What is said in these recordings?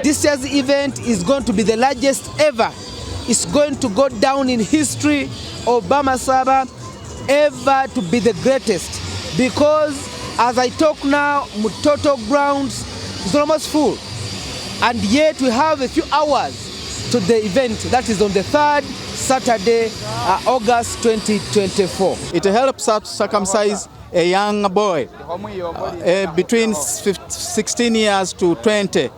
This year's event is going to be the largest ever. It's going to go down in history of Bamasaba ever to be the greatest, because as I talk now, Mutoto grounds is almost full, and yet we have a few hours to the event that is on the 3rd Saturday, August 2024. It helps us circumcise a young boy between 16 years to 20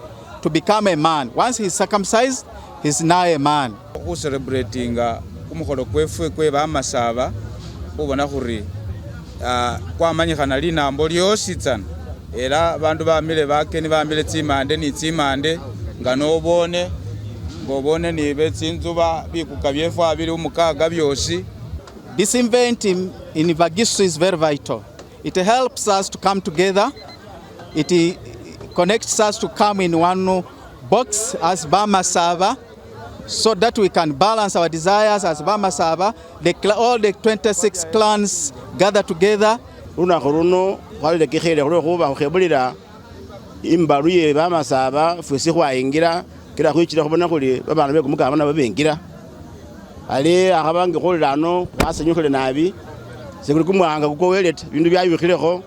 to become a man. Once he's circumcised, he's now a man. Celebrating umukolo kwefu kwe Bamasaba ubona kuri kwamanyikana linambo lyosi tsana era bandu bamile bakeni bamile tsimande ni tsimande nganobone ngobone ni betsinzuba bikuka byefu abiri umukaga byosi. This event in Abagisu is very vital. It helps us to come together. It connects us to come in one box as Bamasaba, so that we can balance our desires as Bamasaba. All the 26 clans gather together. Runo kwalile kikhere kuba kukhebulira IMBALU ye Bamasaba fusi khwayingira kila khwichira khubona khuli babana bekumuka abana babengira ali akhabange khulirano khwasenyukhile nabi sekuli kumwanga kuko welete bindu byayibikhilekho.